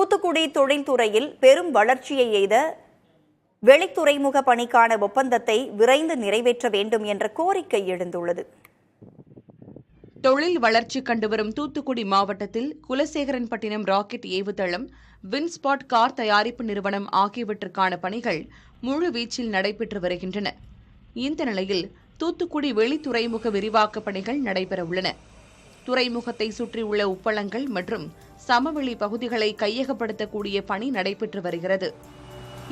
தூத்துக்குடி தொழில்துறையில் பெரும் வளர்ச்சியை எய்த வெளித்துறைமுக பணிக்கான ஒப்பந்தத்தை விரைந்து நிறைவேற்ற வேண்டும் என்ற கோரிக்கை எழுந்துள்ளது. தொழில் வளர்ச்சி கண்டுவரும் தூத்துக்குடி மாவட்டத்தில் குலசேகரன்பட்டினம் ராக்கெட் ஏவுதளம், வின்ஸ்பாட் கார் தயாரிப்பு நிறுவனம் ஆகியவற்றுக்கான பணிகள் முழுவீச்சில் நடைபெற்று வருகின்றன. இந்த நிலையில் தூத்துக்குடி வெளித்துறைமுக விரிவாக்கப் பணிகள் நடைபெறவுள்ளன. துறைமுகத்தை சுற்றியுள்ள உப்பளங்கள் மற்றும் சமவெளி பகுதிகளை கையகப்படுத்தக்கூடிய பணி நடைபெற்று வருகிறது.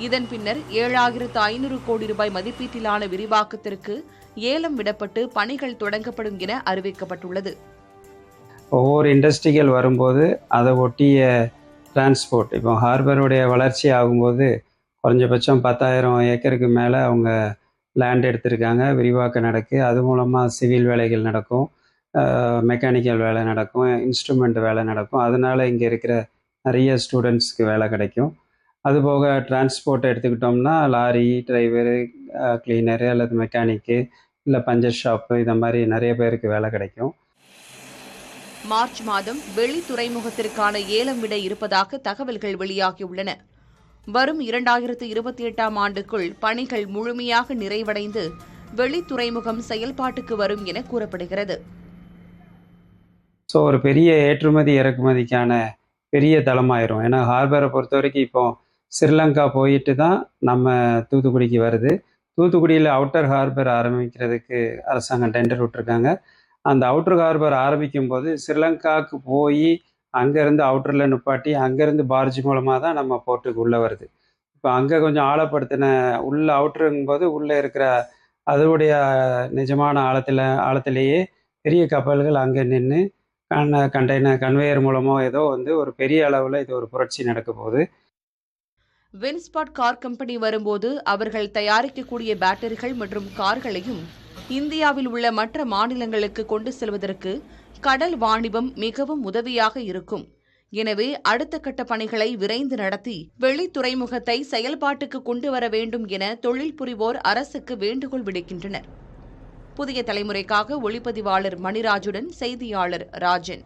இதன் பின்னர் 7,500 கோடி ரூபாய் மதிப்பீட்டிலான விரிவாக்கத்திற்கு ஏலம் விடப்பட்டு பணிகள் தொடங்கப்படும் என அறிவிக்கப்பட்டுள்ளது. ஒவ்வொரு இண்டஸ்ட்ரிகள் வரும்போது அதை ஒட்டிய டிரான்ஸ்போர்ட், இப்போ ஹார்பருடைய வளர்ச்சி ஆகும்போது குறைஞ்சபட்சம் 10,000 ஏக்கருக்கு மேலே அவங்க லேண்ட் எடுத்திருக்காங்க. விரிவாக்கம் நடக்குது. அது மூலமாக சிவில் வேலைகள் நடக்கும், மெக்கானிக்கல் வேலை நடக்கும், இன்ஸ்ட்ருமெண்ட் வேலை நடக்கும். அதனால் இங்கே இருக்கிற நிறைய ஸ்டூடெண்ட்ஸ்க்கு வேலை கிடைக்கும். அதுபோக டிரான்ஸ்போர்ட் எடுத்துக்கிட்டோம்னா லாரி டிரைவரு, கிளீனரு அல்லது மெக்கானிக்கு, இல்லை பஞ்சர் ஷாப்பு, இந்த மாதிரி நிறைய பேருக்கு வேலை கிடைக்கும். மார்ச் மாதம் வெளி துறைமுகத்திற்கான ஏலம் விட இருப்பதாக தகவல்கள் வெளியாகியுள்ளன. வரும் 2028ஆம் ஆண்டுக்குள் பணிகள் முழுமையாக நிறைவடைந்து வெளி துறைமுகம் செயல்பாட்டுக்கு வரும் என கூறப்படுகிறது. ஸோ ஒரு பெரிய ஏற்றுமதி இறக்குமதிக்கான பெரிய தளமாயிரும். ஏன்னா ஹார்பரை பொறுத்த வரைக்கும் இப்போ ஸ்ரீலங்கா போயிட்டு தான் நம்ம தூத்துக்குடிக்கு வருது. தூத்துக்குடியில் அவுட்டர் ஹார்பர் ஆரம்பிக்கிறதுக்கு அரசாங்கம் டெண்டர் விட்டுருக்காங்க. அந்த அவுட்டர் ஹார்பர் ஆரம்பிக்கும் போது ஸ்ரீலங்காவுக்கு போய் அங்கேருந்து அவுட்டரில் நிப்பாட்டி அங்கேருந்து பார்ஜ் மூலமாக தான் நம்ம போர்ட்டுக்கு உள்ளே வருது. இப்போ அங்கே கொஞ்சம் ஆழப்படுத்தின உள்ள அவுட்டருங்கும் போது உள்ளே இருக்கிற அதோடைய நிஜமான ஆழத்திலேயே பெரிய கப்பல்கள் அங்கே நின்று கண்டெய்னர் கன்வேயர் மூலமோ ஏதோ ஒரு பெரிய அளவில் இது ஒரு புரட்சி நடக்க போகுது. வின்ஸ்பாட் கார் கம்பெனி வரும்போது அவர்கள் தயாரிக்கக்கூடிய பேட்டரிகள் மற்றும் கார்களையும் இந்தியாவில் உள்ள மற்ற மாநிலங்களுக்கு கொண்டு செல்வதற்கு கடல் வாணிபம் மிகவும் உதவியாக இருக்கும். எனவே அடுத்த கட்ட பணிகளை விரைந்து நடத்தி வெளி துறைமுகத்தை செயல்பாட்டுக்கு கொண்டு வர வேண்டும் என தொழில் புரிவோர் அரசுக்கு வேண்டுகோள் விடுக்கின்றனர். புதிய தலைமுறைக்காக ஒளிப்பதிவாளர் மணிராஜுடன் செய்தியாளர் ராஜன்.